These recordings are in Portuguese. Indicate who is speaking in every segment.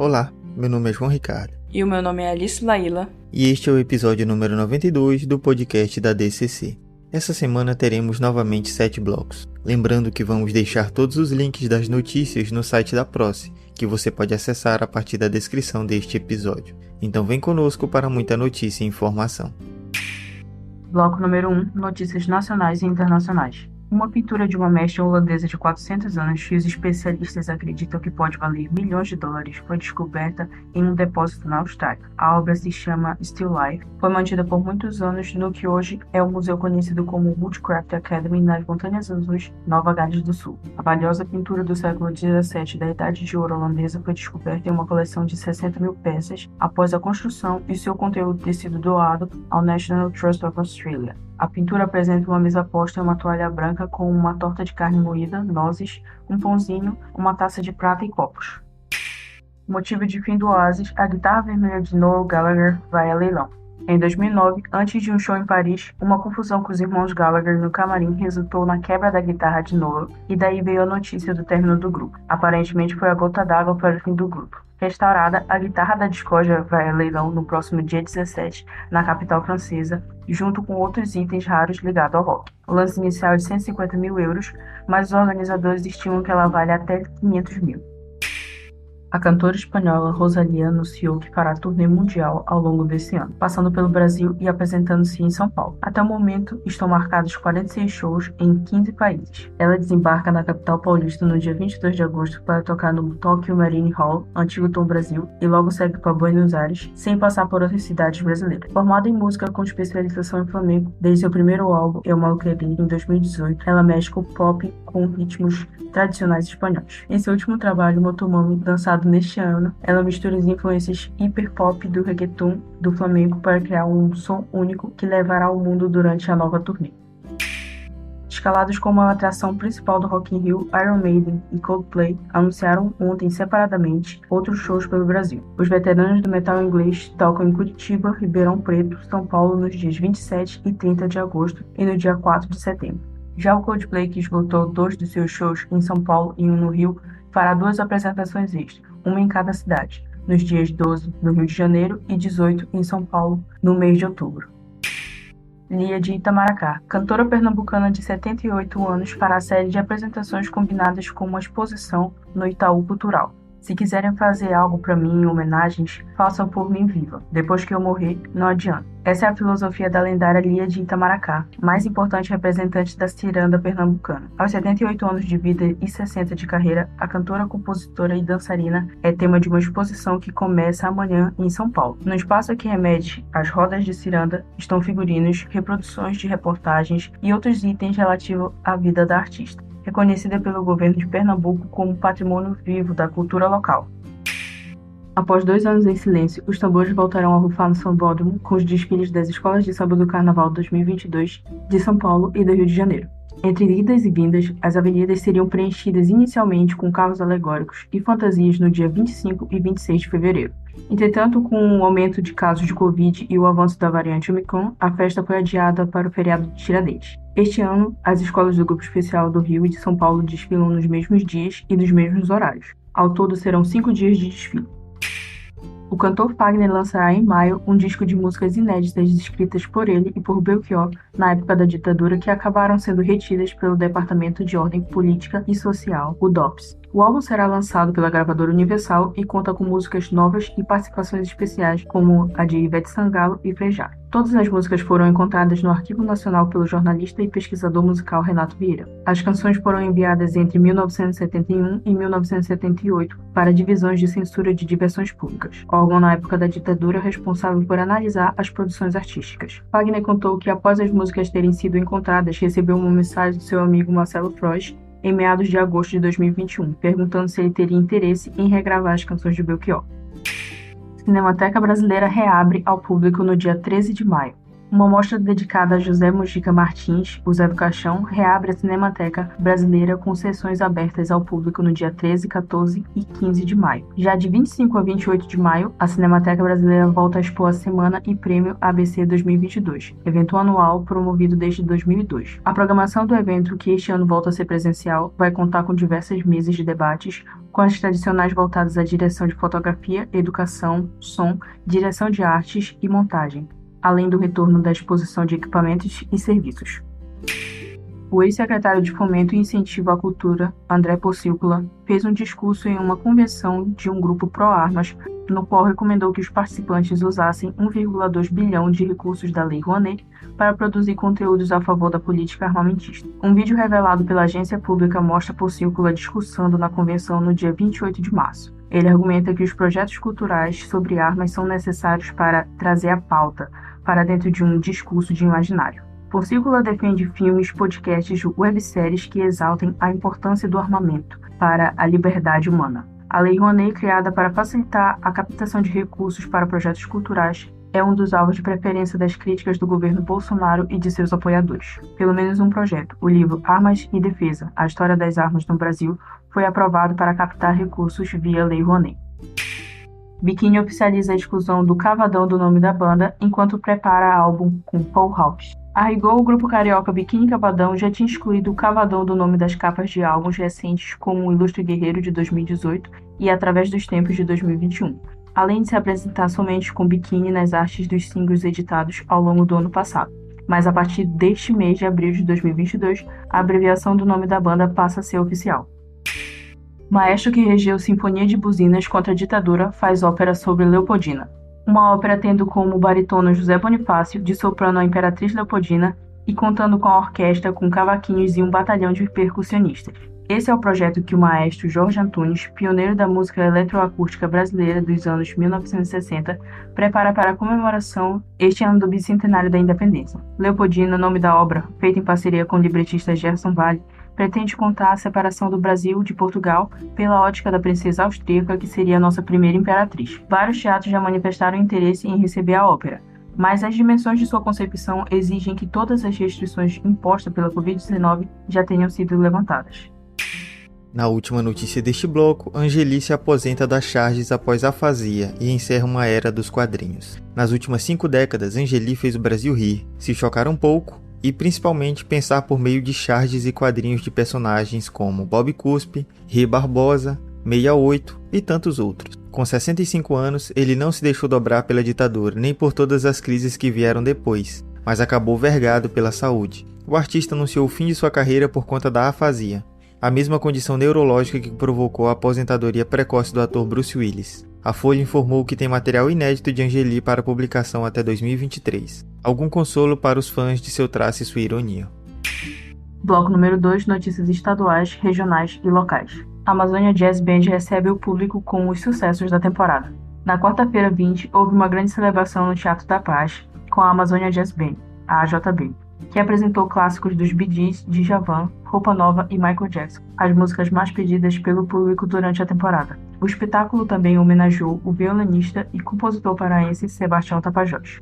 Speaker 1: Olá, meu nome é João Ricardo.
Speaker 2: E o meu nome é Alice Laíla.
Speaker 1: E este é o episódio número 92 do podcast da DCC. Essa semana teremos novamente 7 blocos. Lembrando que vamos deixar todos os links das notícias no site da Proce, que você pode acessar a partir da descrição deste episódio. Então vem conosco para muita notícia e informação.
Speaker 2: Bloco número 1, notícias nacionais e internacionais. Uma pintura de uma mestra holandesa de 400 anos que os especialistas acreditam que pode valer milhões de dólares foi descoberta em um depósito na Austrália. A obra se chama Still Life, foi mantida por muitos anos no que hoje é o museu conhecido como Woodcraft Academy nas Montanhas Azuis, Nova Gales do Sul. A valiosa pintura do século XVII da Idade de Ouro holandesa foi descoberta em uma coleção de 60 mil peças após a construção e seu conteúdo ter sido doado ao National Trust of Australia. A pintura apresenta uma mesa posta em uma toalha branca com uma torta de carne moída, nozes, um pãozinho, uma taça de prata e copos. Motivo de fim do oásis, a guitarra vermelha de Noel Gallagher vai a leilão. Em 2009, antes de um show em Paris, uma confusão com os irmãos Gallagher no camarim resultou na quebra da guitarra de Noel e daí veio a notícia do término do grupo. Aparentemente foi a gota d'água para o fim do grupo. Restaurada, a guitarra da discórdia vai a leilão no próximo dia 17, na capital francesa, junto com outros itens raros ligados ao rock. O lance inicial é de 150 mil euros, mas os organizadores estimam que ela vale até 500 mil. A cantora espanhola Rosalía anunciou que fará turnê mundial ao longo desse ano, passando pelo Brasil e apresentando-se em São Paulo. Até o momento, estão marcados 46 shows em 15 países. Ela desembarca na capital paulista no dia 22 de agosto para tocar no Tokyo Marine Hall, antigo Tom Brasil, e logo segue para Buenos Aires, sem passar por outras cidades brasileiras. Formada em música com especialização em flamenco, desde seu primeiro álbum, Eu Maluqueria, em 2018, ela mescla o pop com ritmos tradicionais espanhóis. Em seu último trabalho, Motomami, lançado neste ano, ela mistura as influências hiperpop do reggaeton do flamenco para criar um som único que levará ao mundo durante a nova turnê. Escalados como a atração principal do Rock in Rio, Iron Maiden e Coldplay anunciaram ontem separadamente outros shows pelo Brasil. Os veteranos do metal inglês tocam em Curitiba, Ribeirão Preto, São Paulo nos dias 27 e 30 de agosto e no dia 4 de setembro. Já o Coldplay, que esgotou 2 dos seus shows em São Paulo e um no Rio, fará 2 apresentações extras, uma em cada cidade, nos dias 12 no Rio de Janeiro e 18 em São Paulo, no mês de outubro. Lia de Itamaracá, cantora pernambucana de 78 anos, fará série de apresentações combinadas com uma exposição no Itaú Cultural. Se quiserem fazer algo para mim em homenagens, façam por mim viva. Depois que eu morrer, não adianta. Essa é a filosofia da lendária Lia de Itamaracá, mais importante representante da ciranda pernambucana. Aos 78 anos de vida e 60 de carreira, a cantora, compositora e dançarina é tema de uma exposição que começa amanhã em São Paulo. No espaço que remete às rodas de ciranda estão figurinos, reproduções de reportagens e outros itens relativos à vida da artista, reconhecida pelo governo de Pernambuco como patrimônio vivo da cultura local. Após 2 anos em silêncio, os tambores voltarão a rufar no Sambódromo com os desfiles das escolas de samba do Carnaval 2022 de São Paulo e do Rio de Janeiro. Entre idas e vindas, as avenidas seriam preenchidas inicialmente com carros alegóricos e fantasias no dia 25 e 26 de fevereiro. Entretanto, com o aumento de casos de Covid e o avanço da variante Omicron, a festa foi adiada para o feriado de Tiradentes. Este ano, as escolas do Grupo Especial do Rio e de São Paulo desfilam nos mesmos dias e nos mesmos horários. Ao todo, serão 5 dias de desfile. O cantor Fagner lançará em maio um disco de músicas inéditas escritas por ele e por Belchior na época da ditadura que acabaram sendo retidas pelo Departamento de Ordem Política e Social, o DOPS. O álbum será lançado pela gravadora Universal e conta com músicas novas e participações especiais como a de Ivete Sangalo e Frejá. Todas as músicas foram encontradas no Arquivo Nacional pelo jornalista e pesquisador musical Renato Vieira. As canções foram enviadas entre 1971 e 1978 para divisões de censura de diversões públicas, órgão na época da ditadura responsável por analisar as produções artísticas. Fagner contou que após as músicas terem sido encontradas, recebeu uma mensagem do seu amigo Marcelo Frois em meados de agosto de 2021, perguntando se ele teria interesse em regravar as canções de Belchior. Cinemateca Brasileira reabre ao público no dia 13 de maio. Uma mostra dedicada a José Mujica Martins, o Zé do Caixão, reabre a Cinemateca Brasileira com sessões abertas ao público no dia 13, 14 e 15 de maio. Já de 25 a 28 de maio, a Cinemateca Brasileira volta a expor a Semana e Prêmio ABC 2022, evento anual promovido desde 2002. A programação do evento, que este ano volta a ser presencial, vai contar com diversas mesas de debates, com as tradicionais voltadas à direção de fotografia, educação, som, direção de artes e montagem, além do retorno da exposição de equipamentos e serviços. O ex-secretário de Fomento e Incentivo à Cultura, André Porciúncula, fez um discurso em uma convenção de um grupo pró-armas, no qual recomendou que os participantes usassem 1,2 bilhão de recursos da Lei Rouanet para produzir conteúdos a favor da política armamentista. Um vídeo revelado pela agência pública mostra Porciúncula discursando na convenção no dia 28 de março. Ele argumenta que os projetos culturais sobre armas são necessários para trazer a pauta para dentro de um discurso de imaginário. Porciúncula defende filmes, podcasts, webséries que exaltem a importância do armamento para a liberdade humana. A Lei Rouanet, criada para facilitar a captação de recursos para projetos culturais, é um dos alvos de preferência das críticas do governo Bolsonaro e de seus apoiadores. Pelo menos um projeto, o livro Armas e Defesa, a História das Armas no Brasil, foi aprovado para captar recursos via Lei Rouanet. Biquíni oficializa a exclusão do Cavadão do nome da banda, enquanto prepara álbum com Paul House. A rigor, o grupo carioca Biquíni Cavadão já tinha excluído o Cavadão do nome das capas de álbuns recentes como O Ilustre Guerreiro de 2018 e Através dos Tempos de 2021, além de se apresentar somente com biquíni nas artes dos singles editados ao longo do ano passado. Mas a partir deste mês de abril de 2022, a abreviação do nome da banda passa a ser oficial. Maestro que regeu Sinfonia de Buzinas contra a ditadura faz ópera sobre Leopoldina. Uma ópera tendo como baritono José Bonifácio, de soprano a Imperatriz Leopoldina, e contando com a orquestra com cavaquinhos e um batalhão de percussionistas. Esse é o projeto que o maestro Jorge Antunes, pioneiro da música eletroacústica brasileira dos anos 1960, prepara para a comemoração este ano do bicentenário da independência. Leopoldina, nome da obra, feita em parceria com o libretista Gerson Vale, pretende contar a separação do Brasil de Portugal pela ótica da princesa austríaca, que seria a nossa primeira imperatriz. Vários teatros já manifestaram interesse em receber a ópera, mas as dimensões de sua concepção exigem que todas as restrições impostas pela Covid-19 já tenham sido levantadas.
Speaker 1: Na última notícia deste bloco, Angeli se aposenta das charges após afasia e encerra uma era dos quadrinhos. Nas últimas 5 décadas, Angeli fez o Brasil rir, se chocar um pouco e principalmente pensar por meio de charges e quadrinhos de personagens como Bob Cuspe, Rei Barbosa, 68 e tantos outros. Com 65 anos, ele não se deixou dobrar pela ditadura, nem por todas as crises que vieram depois, mas acabou vergado pela saúde. O artista anunciou o fim de sua carreira por conta da afasia, a mesma condição neurológica que provocou a aposentadoria precoce do ator Bruce Willis. A Folha informou que tem material inédito de Angeli para publicação até 2023. Algum consolo para os fãs de seu traço e sua ironia.
Speaker 2: Bloco número 2, notícias estaduais, regionais e locais. A Amazônia Jazz Band recebe o público com os sucessos da temporada. Na quarta-feira 20, houve uma grande celebração no Teatro da Paz com a Amazônia Jazz Band, a AJB, que apresentou clássicos dos Bee Gees, Djavan, Roupa Nova e Michael Jackson, as músicas mais pedidas pelo público durante a temporada. O espetáculo também homenageou o violinista e compositor paraense Sebastião Tapajós.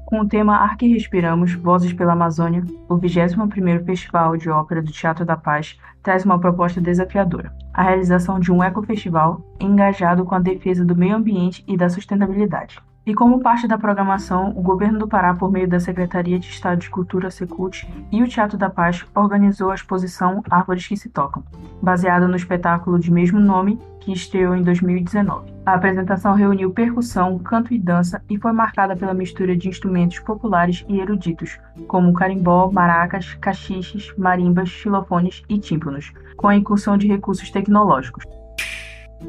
Speaker 2: Com o tema Ar que Respiramos, Vozes pela Amazônia, o 21º Festival de Ópera do Teatro da Paz traz uma proposta desafiadora: a realização de um ecofestival engajado com a defesa do meio ambiente e da sustentabilidade. E como parte da programação, o Governo do Pará, por meio da Secretaria de Estado de Cultura, Secult, e o Teatro da Paz, organizou a exposição Árvores que se Tocam, baseada no espetáculo de mesmo nome, que estreou em 2019. A apresentação reuniu percussão, canto e dança e foi marcada pela mistura de instrumentos populares e eruditos, como carimbó, maracas, cachixes, marimbas, xilofones e tímpanos, com a incursão de recursos tecnológicos.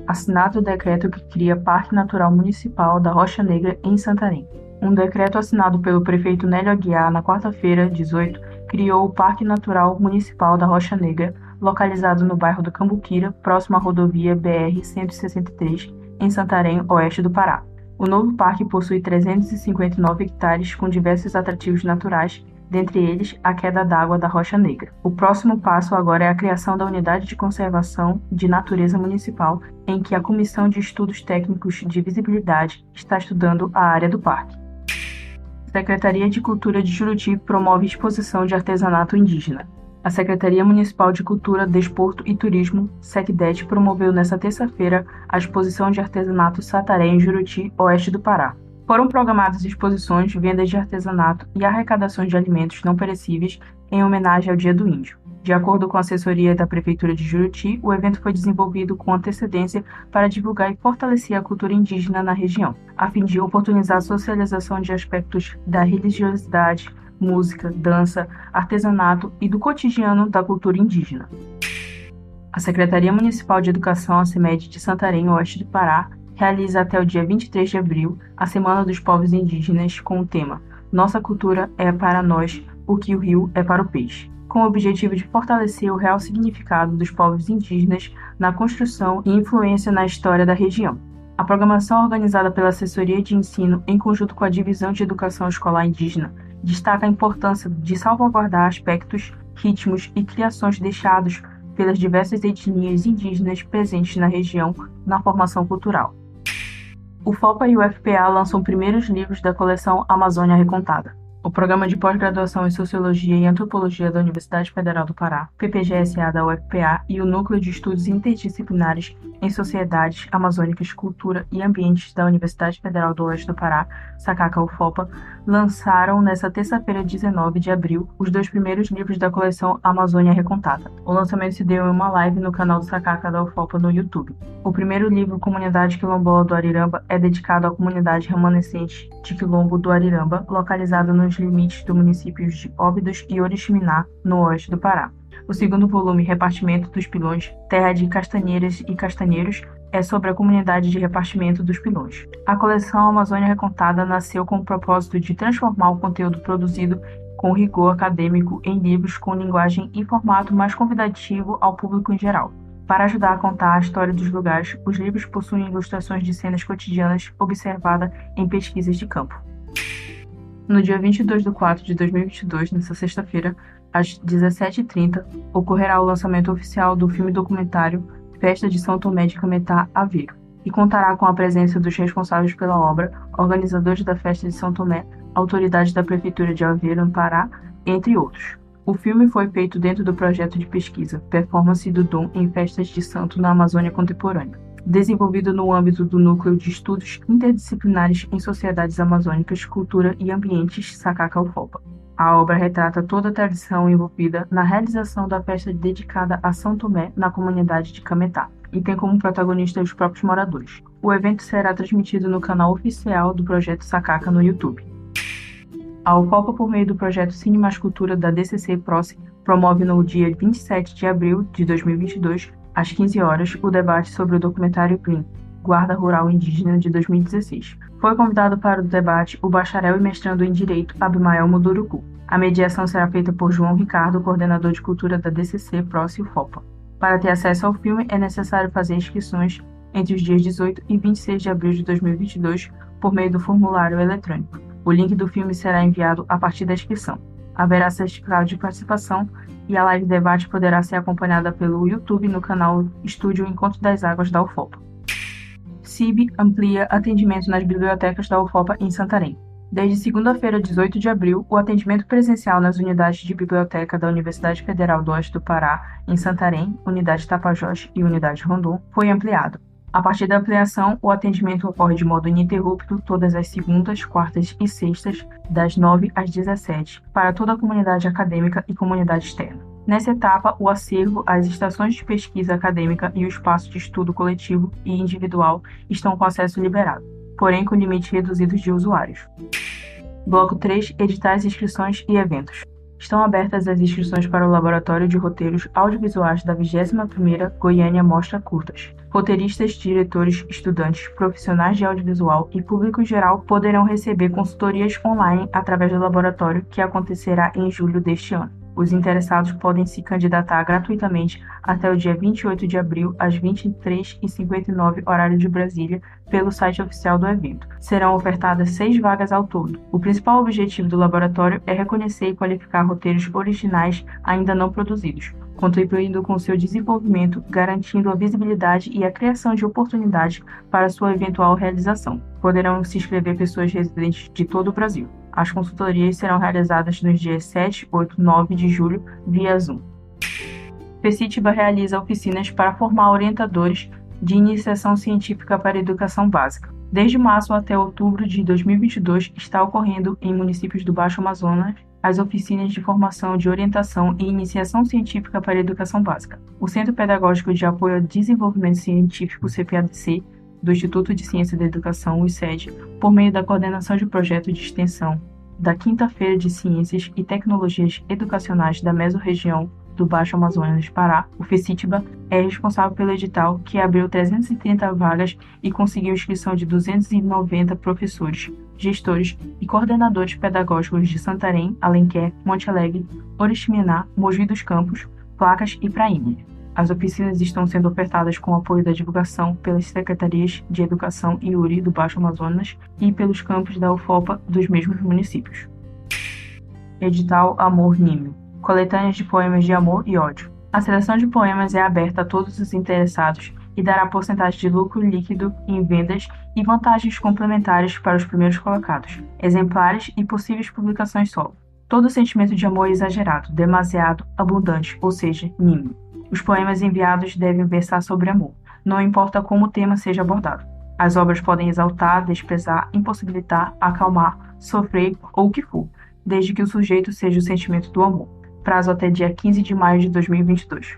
Speaker 2: Assinado o decreto que cria Parque Natural Municipal da Rocha Negra, em Santarém. Um decreto assinado pelo prefeito Nélio Aguiar na quarta-feira, 18, criou o Parque Natural Municipal da Rocha Negra, localizado no bairro do Cambuquira, próximo à rodovia BR-163, em Santarém, oeste do Pará. O novo parque possui 359 hectares com diversos atrativos naturais, dentre eles a queda d'água da Rocha Negra. O próximo passo agora é a criação da Unidade de Conservação de Natureza Municipal, em que a Comissão de Estudos Técnicos de Visibilidade está estudando a área do parque. Secretaria de Cultura de Juruti promove exposição de artesanato indígena. A Secretaria Municipal de Cultura, Desporto e Turismo, SECDET, promoveu nesta terça-feira a exposição de artesanato Sataré em Juruti, oeste do Pará. Foram programadas exposições, vendas de artesanato e arrecadações de alimentos não perecíveis em homenagem ao Dia do Índio. De acordo com a assessoria da Prefeitura de Juruti, o evento foi desenvolvido com antecedência para divulgar e fortalecer a cultura indígena na região, a fim de oportunizar a socialização de aspectos da religiosidade, música, dança, artesanato e do cotidiano da cultura indígena. A Secretaria Municipal de Educação, a SEMED de Santarém, oeste do Pará, realiza até o dia 23 de abril a Semana dos Povos Indígenas com o tema Nossa Cultura é para nós o que o rio é para o peixe, com o objetivo de fortalecer o real significado dos povos indígenas na construção e influência na história da região. A programação organizada pela Assessoria de Ensino, em conjunto com a Divisão de Educação Escolar Indígena, destaca a importância de salvaguardar aspectos, ritmos e criações deixados pelas diversas etnias indígenas presentes na região na formação cultural. O FOPA e o FPA lançam primeiros livros da coleção Amazônia Recontada. O Programa de Pós-Graduação em Sociologia e Antropologia da Universidade Federal do Pará, PPG-SA da UFPA e o Núcleo de Estudos Interdisciplinares em Sociedades Amazônicas, Cultura e Ambientes da Universidade Federal do Oeste do Pará, SACACA-UFOPA, lançaram nesta terça-feira, 19 de abril, os 2 primeiros livros da coleção Amazônia Recontada. O lançamento se deu em uma live no canal do SACACA da UFOPA no YouTube. O primeiro livro, Comunidade Quilombola do Ariramba, é dedicado à comunidade remanescente de Quilombo do Ariramba, localizada nos limites dos municípios de Óbidos e Oriximiná, no oeste do Pará. O segundo volume, Repartimento dos Pilões, Terra de Castanheiras e Castanheiros, é sobre a comunidade de repartimento dos pilões. A coleção Amazônia Recontada nasceu com o propósito de transformar o conteúdo produzido com rigor acadêmico em livros com linguagem e formato mais convidativo ao público em geral. Para ajudar a contar a história dos lugares, os livros possuem ilustrações de cenas cotidianas observadas em pesquisas de campo. No dia 22 de 4 de 2022, nesta sexta-feira, às 17h30, ocorrerá o lançamento oficial do filme documentário Festa de São Tomé de Cametá, Aveiro, e contará com a presença dos responsáveis pela obra, organizadores da Festa de São Tomé, autoridades da Prefeitura de Aveiro, no Pará, entre outros. O filme foi feito dentro do projeto de pesquisa Performance do Dom em Festas de Santo na Amazônia Contemporânea, desenvolvido no âmbito do Núcleo de Estudos Interdisciplinares em Sociedades Amazônicas, Cultura e Ambientes, SACACA-UFOPA. A obra retrata toda a tradição envolvida na realização da festa dedicada a São Tomé na comunidade de Cametá, e tem como protagonista os próprios moradores. O evento será transmitido no canal oficial do Projeto SACACA no YouTube. A UFOPA, por meio do projeto Cine Mais Cultura da DCC-PROCE, promove no dia 27 de abril de 2022, às 15 horas, o debate sobre o documentário Green, Guarda Rural Indígena de 2016. Foi convidado para o debate o bacharel e mestrando em Direito Abimael Munduruku. A mediação será feita por João Ricardo, coordenador de cultura da DCC, PROCE e UFOPA. Para ter acesso ao filme, é necessário fazer inscrições entre os dias 18 e 26 de abril de 2022 por meio do formulário eletrônico. O link do filme será enviado a partir da inscrição. Haverá certificado de participação e a live debate poderá ser acompanhada pelo YouTube no canal Estúdio Encontro das Águas da UFOPA. CIB amplia atendimento nas bibliotecas da UFOPA em Santarém. Desde segunda-feira, 18 de abril, o atendimento presencial nas unidades de biblioteca da Universidade Federal do Oeste do Pará, em Santarém, Unidade Tapajós e Unidade Rondon, foi ampliado. A partir da ampliação, o atendimento ocorre de modo ininterrupto todas as segundas, quartas e sextas, das 9 às 17, para toda a comunidade acadêmica e comunidade externa. Nessa etapa, o acervo, as estações de pesquisa acadêmica e o espaço de estudo coletivo e individual estão com acesso liberado, porém com limite reduzido de usuários. Bloco 3. Editais, inscrições e eventos. Estão abertas as inscrições para o Laboratório de Roteiros Audiovisuais da 21ª Goiânia Mostra Curtas. Roteiristas, diretores, estudantes, profissionais de audiovisual e público em geral poderão receber consultorias online através do laboratório, que acontecerá em julho deste ano. Os interessados podem se candidatar gratuitamente até o dia 28 de abril, às 23h59, horário de Brasília, pelo site oficial do evento. Serão ofertadas 6 vagas ao todo. O principal objetivo do laboratório é reconhecer e qualificar roteiros originais ainda não produzidos, contribuindo com seu desenvolvimento, garantindo a visibilidade e a criação de oportunidades para sua eventual realização. Poderão se inscrever pessoas residentes de todo o Brasil. As consultorias serão realizadas nos dias 7, 8 e 9 de julho via Zoom. FECITBA realiza oficinas para formar orientadores de iniciação científica para a educação básica. Desde março até outubro de 2022, está ocorrendo em municípios do Baixo Amazonas as oficinas de formação de orientação e iniciação científica para a educação básica. O Centro Pedagógico de Apoio ao Desenvolvimento Científico, CPADC, do Instituto de Ciência da Educação, o ICED, por meio da coordenação de projeto de extensão da Quinta-feira de Ciências e Tecnologias Educacionais da Mesorregião do Baixo Amazonas, Pará, o FECITBA é responsável pelo edital que abriu 330 vagas e conseguiu inscrição de 290 professores, gestores e coordenadores pedagógicos de Santarém, Alenquer, Monte Alegre, Oriximiná, Mogi dos Campos, Placas e Prainha. As oficinas estão sendo ofertadas com apoio da divulgação pelas Secretarias de Educação e URI do Baixo Amazonas e pelos campos da UFOPA dos mesmos municípios. Edital Amor Nímio. Coletâneas de poemas de amor e ódio. A seleção de poemas é aberta a todos os interessados e dará porcentagem de lucro líquido em vendas e vantagens complementares para os primeiros colocados, exemplares e possíveis publicações solo. Todo sentimento de amor é exagerado, demasiado, abundante, ou seja, nímio. Os poemas enviados devem versar sobre amor, não importa como o tema seja abordado. As obras podem exaltar, desprezar, impossibilitar, acalmar, sofrer ou o que for, desde que o sujeito seja o sentimento do amor. Prazo até dia 15 de maio de 2022.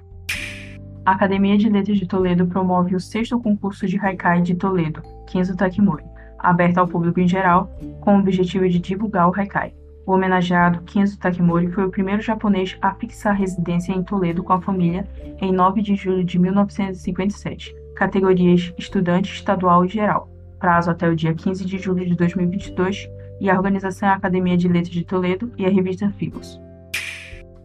Speaker 2: A Academia de Letras de Toledo promove o 6º concurso de Haikai de Toledo, Kenzo Takemori, aberto ao público em geral, com o objetivo de divulgar o Haikai. O homenageado Kenzo Takemori foi o primeiro japonês a fixar residência em Toledo com a família em 9 de julho de 1957. Categorias estudante, estadual e geral. Prazo até o dia 15 de julho de 2022 e a organização é a Academia de Letras de Toledo e a revista Figos.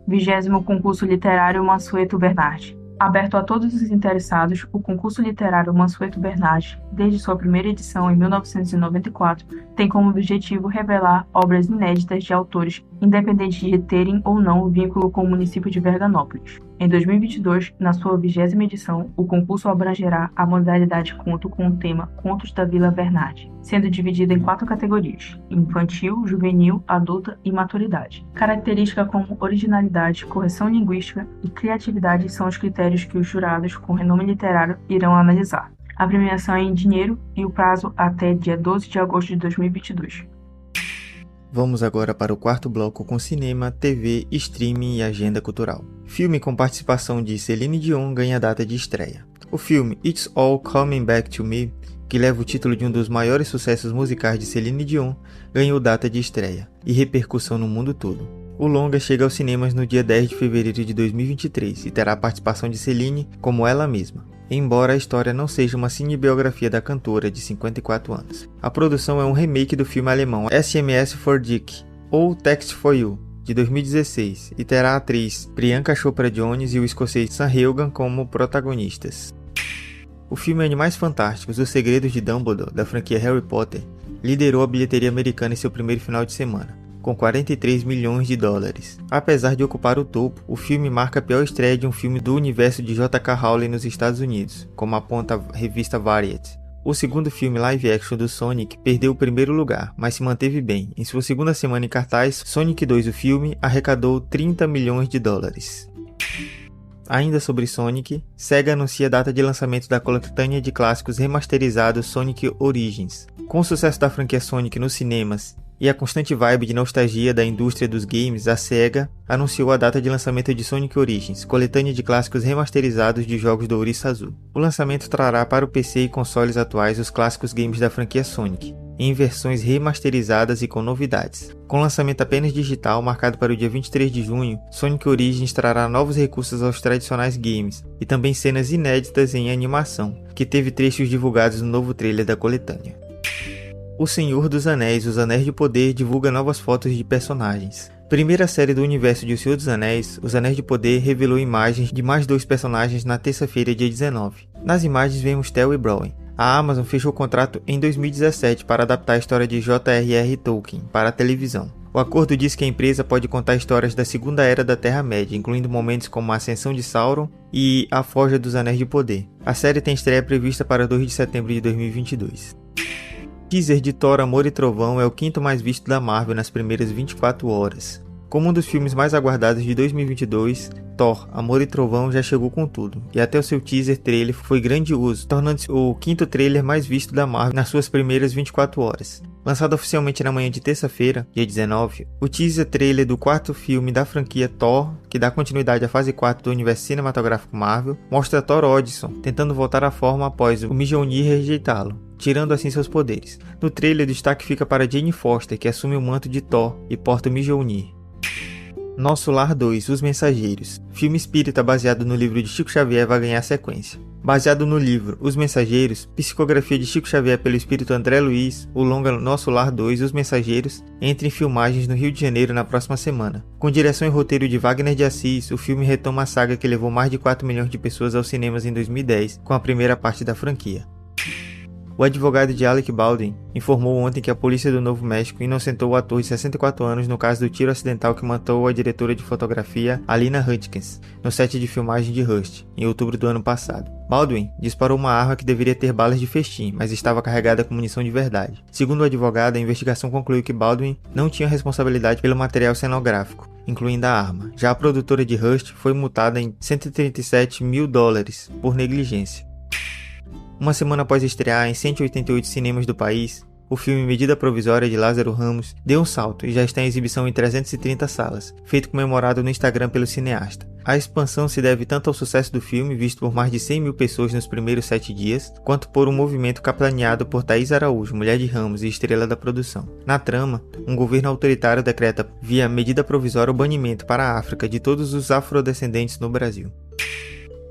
Speaker 2: 20º Concurso Literário Mansueto Bernardi. Aberto a todos os interessados, o concurso literário Mansueto Bernardi, desde sua primeira edição em 1994, tem como objetivo revelar obras inéditas de autores, independente de terem ou não vínculo com o município de Verganópolis. Em 2022, na sua 20ª edição, o concurso abrangerá a modalidade conto com o tema Contos da Vila Bernardi, sendo dividido em 4 categorias: infantil, juvenil, adulta e maturidade. Características como originalidade, correção linguística e criatividade são os critérios que os jurados com renome literário irão analisar. A premiação é em dinheiro e o prazo até dia 12 de agosto de 2022.
Speaker 1: Vamos agora para o 4º bloco com cinema, TV, streaming e agenda cultural. Filme com participação de Celine Dion ganha data de estreia. O filme It's All Coming Back to Me, que leva o título de um dos maiores sucessos musicais de Celine Dion, ganhou data de estreia e repercussão no mundo todo. O longa chega aos cinemas no dia 10 de fevereiro de 2023 e terá a participação de Celine como ela mesma, embora a história não seja uma cinebiografia da cantora de 54 anos. A produção é um remake do filme alemão SMS for Dick, ou Text for You, de 2016, e terá a atriz Priyanka Chopra Jones e o escocês Sam Heughan como protagonistas. O filme Animais Fantásticos, Os Segredos de Dumbledore, da franquia Harry Potter, liderou a bilheteria americana em seu primeiro final de semana, com 43 milhões de dólares. Apesar de ocupar o topo, o filme marca a pior estreia de um filme do universo de J.K. Rowling nos Estados Unidos, como aponta a revista Variety. O segundo filme live action do Sonic perdeu o primeiro lugar, mas se manteve bem. Em sua segunda semana em cartaz, Sonic 2, o filme, arrecadou 30 milhões de dólares. Ainda sobre Sonic, Sega anuncia a data de lançamento da coletânea de clássicos remasterizados Sonic Origins. Com o sucesso da franquia Sonic nos cinemas e a constante vibe de nostalgia da indústria dos games, a Sega anunciou a data de lançamento de Sonic Origins, coletânea de clássicos remasterizados de jogos do Ouriço Azul. O lançamento trará para o PC e consoles atuais os clássicos games da franquia Sonic, em versões remasterizadas e com novidades. Com lançamento apenas digital, marcado para o dia 23 de junho, Sonic Origins trará novos recursos aos tradicionais games e também cenas inéditas em animação, que teve trechos divulgados no novo trailer da coletânea. O Senhor dos Anéis, Os Anéis de Poder, divulga novas fotos de personagens. Primeira série do universo de O Senhor dos Anéis, Os Anéis de Poder revelou imagens de mais 2 personagens na terça-feira, dia 19. Nas imagens vemos Theo e Browen. A Amazon fechou o contrato em 2017 para adaptar a história de J.R.R. Tolkien para a televisão. O acordo diz que a empresa pode contar histórias da Segunda Era da Terra-média, incluindo momentos como a Ascensão de Sauron e a Forja dos Anéis de Poder. A série tem estreia prevista para 2 de setembro de 2022. Teaser de Thor, Amor e Trovão é o quinto mais visto da Marvel nas primeiras 24 horas. Como um dos filmes mais aguardados de 2022, Thor, Amor e Trovão já chegou com tudo, e até o seu teaser trailer foi grandioso, tornando-se o quinto trailer mais visto da Marvel nas suas primeiras 24 horas. Lançado oficialmente na manhã de terça-feira, dia 19, o teaser trailer do quarto filme da franquia Thor, que dá continuidade à fase 4 do universo cinematográfico Marvel, mostra Thor Odinson tentando voltar à forma após o Mjolnir rejeitá-lo, tirando assim seus poderes. No trailer, o destaque fica para Jane Foster, que assume o manto de Thor e porta o Mjolnir. Nosso Lar 2, Os Mensageiros. Filme espírita baseado no livro de Chico Xavier vai ganhar sequência. Baseado no livro Os Mensageiros, psicografia de Chico Xavier pelo espírito André Luiz, o longa Nosso Lar 2, Os Mensageiros, entra em filmagens no Rio de Janeiro na próxima semana. Com direção e roteiro de Wagner de Assis, o filme retoma a saga que levou mais de 4 milhões de pessoas aos cinemas em 2010, com a primeira parte da franquia. O advogado de Alec Baldwin informou ontem que a polícia do Novo México inocentou o ator de 64 anos no caso do tiro acidental que matou a diretora de fotografia Alina Hutchins no set de filmagem de Rust, em outubro do ano passado. Baldwin disparou uma arma que deveria ter balas de festim, mas estava carregada com munição de verdade. Segundo o advogado, a investigação concluiu que Baldwin não tinha responsabilidade pelo material cenográfico, incluindo a arma. Já a produtora de Rust foi multada em $137 mil por negligência. Uma semana após estrear em 188 cinemas do país, o filme Medida Provisória de Lázaro Ramos deu um salto e já está em exibição em 330 salas, feito comemorado no Instagram pelo cineasta. A expansão se deve tanto ao sucesso do filme, visto por mais de 100 mil pessoas nos primeiros 7 dias, quanto por um movimento capitaneado por Thaís Araújo, mulher de Ramos e estrela da produção. Na trama, um governo autoritário decreta via medida provisória o banimento para a África de todos os afrodescendentes no Brasil.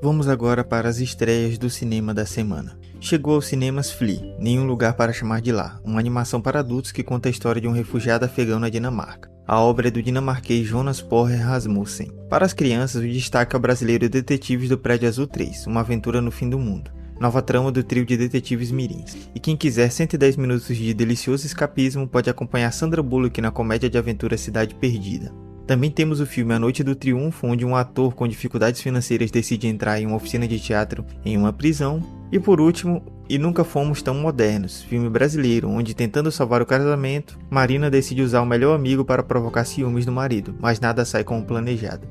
Speaker 1: Vamos agora para as estreias do cinema da semana. Chegou aos cinemas Flea, Nenhum Lugar para Chamar de Lar, uma animação para adultos que conta a história de um refugiado afegão na Dinamarca. A obra é do dinamarquês Jonas Porre Rasmussen. Para as crianças, o destaque é o brasileiro Detetives do Prédio Azul 3, Uma Aventura no Fim do Mundo, nova trama do trio de detetives mirins. E quem quiser 110 minutos de delicioso escapismo pode acompanhar Sandra Bullock na comédia de aventura Cidade Perdida. Também temos o filme A Noite do Triunfo, onde um ator com dificuldades financeiras decide entrar em uma oficina de teatro em uma prisão. E por último, E Nunca Fomos Tão Modernos, filme brasileiro, onde tentando salvar o casamento, Marina decide usar o melhor amigo para provocar ciúmes no marido, mas nada sai como planejado.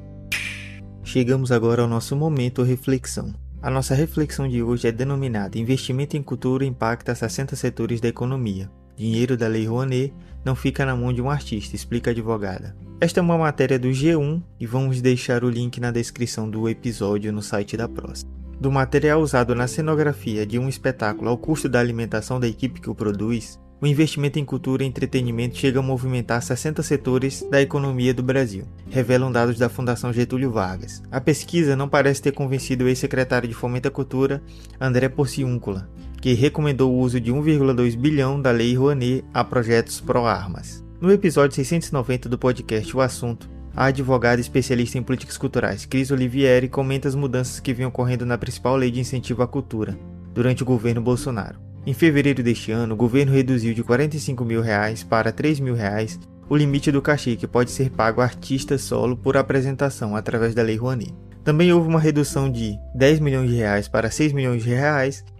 Speaker 1: Chegamos agora ao nosso momento reflexão. A nossa reflexão de hoje é denominada Investimento em Cultura impacta 60 setores da economia. Dinheiro da Lei Rouanet não fica na mão de um artista, explica a advogada. Esta é uma matéria do G1 e vamos deixar o link na descrição do episódio no site da PROS. Do material usado na cenografia de um espetáculo ao custo da alimentação da equipe que o produz, o investimento em cultura e entretenimento chega a movimentar 60 setores da economia do Brasil, revelam dados da Fundação Getúlio Vargas. A pesquisa não parece ter convencido o ex-secretário de Fomento à Cultura, André Porciúncula, que recomendou o uso de 1,2 bilhão da Lei Rouanet a projetos pró-armas. No episódio 690 do podcast O Assunto, a advogada especialista em políticas culturais Cris Olivieri comenta as mudanças que vinham ocorrendo na principal lei de incentivo à cultura, durante o governo Bolsonaro. Em fevereiro deste ano, o governo reduziu de R$ 45 mil para R$ 3 mil o limite do cachê que pode ser pago a artista solo por apresentação através da Lei Rouanet. Também houve uma redução de R$ 10 milhões para R$ 6 milhões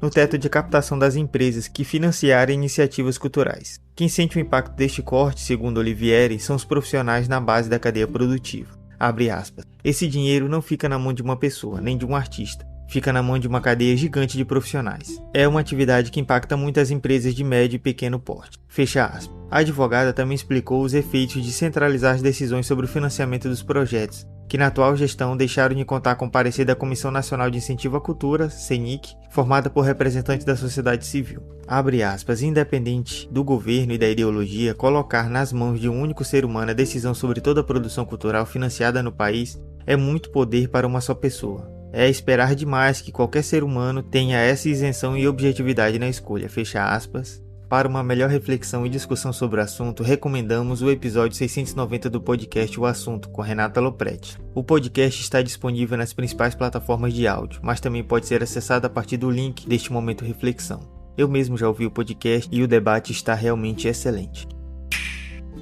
Speaker 1: no teto de captação das empresas que financiarem iniciativas culturais. Quem sente o impacto deste corte, segundo Olivieri, são os profissionais na base da cadeia produtiva. Abre aspas. Esse dinheiro não fica na mão de uma pessoa, nem de um artista. Fica na mão de uma cadeia gigante de profissionais. É uma atividade que impacta muitas empresas de médio e pequeno porte. Fecha aspas. A advogada também explicou os efeitos de centralizar as decisões sobre o financiamento dos projetos, que na atual gestão deixaram de contar com o parecer da Comissão Nacional de Incentivo à Cultura, CENIC, formada por representantes da sociedade civil. Abre aspas, independente do governo e da ideologia, colocar nas mãos de um único ser humano a decisão sobre toda a produção cultural financiada no país é muito poder para uma só pessoa. É esperar demais que qualquer ser humano tenha essa isenção e objetividade na escolha, fecha aspas. Para uma melhor reflexão e discussão sobre o assunto, recomendamos o episódio 690 do podcast O Assunto, com Renata Lopretti. O podcast está disponível nas principais plataformas de áudio, mas também pode ser acessado a partir do link deste momento reflexão. Eu mesmo já ouvi o podcast e o debate está realmente excelente.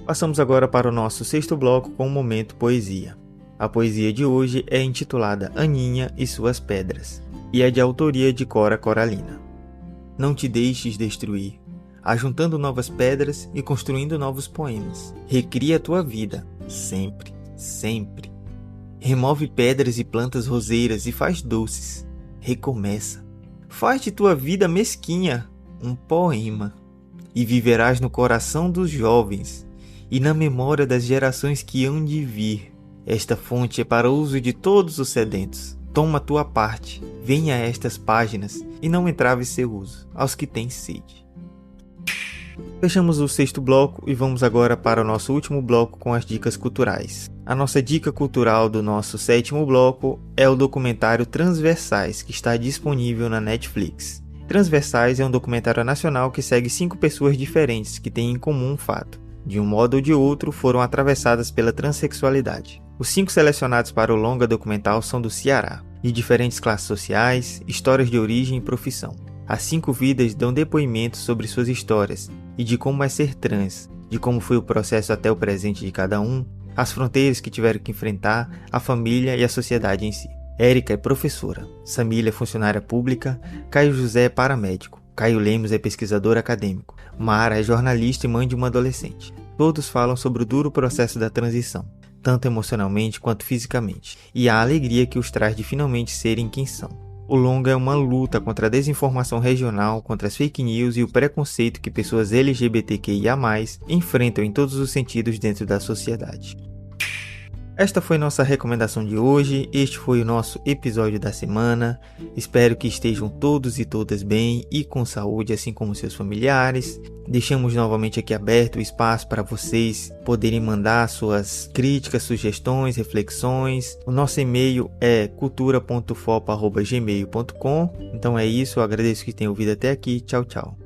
Speaker 1: Passamos agora para o nosso sexto bloco com o Momento Poesia. A poesia de hoje é intitulada Aninha e Suas Pedras, e é de autoria de Cora Coralina. Não te deixes destruir. ajuntando novas pedras e construindo novos poemas. Recria a tua vida, sempre, sempre. Remove pedras e plantas roseiras e faz doces. Recomeça. Faz de tua vida mesquinha um poema. E viverás no coração dos jovens e na memória das gerações que hão de vir. Esta fonte é para uso de todos os sedentos. Toma a tua parte, venha a estas páginas e não entrave seu uso aos que têm sede. Fechamos o 6º bloco e vamos agora para o nosso último bloco com as dicas culturais. A nossa dica cultural do nosso 7º bloco é o documentário Transversais, que está disponível na Netflix. Transversais é um documentário nacional que segue 5 pessoas diferentes que têm em comum um fato. De um modo ou de outro, foram atravessadas pela transexualidade. Os 5 selecionados para o longa documental são do Ceará, de diferentes classes sociais, histórias de origem e profissão. As 5 vidas dão depoimentos sobre suas histórias e de como é ser trans, de como foi o processo até o presente de cada um, as fronteiras que tiveram que enfrentar, a família e a sociedade em si. Érica é professora, Samília é funcionária pública, Caio José é paramédico, Caio Lemos é pesquisador acadêmico, Mara é jornalista e mãe de uma adolescente. Todos falam sobre o duro processo da transição, tanto emocionalmente quanto fisicamente, e a alegria que os traz de finalmente serem quem são. O longa é uma luta contra a desinformação regional, contra as fake news e o preconceito que pessoas LGBTQIA+, enfrentam em todos os sentidos dentro da sociedade. Esta foi nossa recomendação de hoje, este foi o nosso episódio da semana. Espero que estejam todos e todas bem e com saúde, assim como seus familiares. Deixamos novamente aqui aberto o espaço para vocês poderem mandar suas críticas, sugestões, reflexões. O nosso e-mail é cultura.fopa@gmail.com. Então é isso, eu agradeço que tenham ouvido até aqui. Tchau, tchau.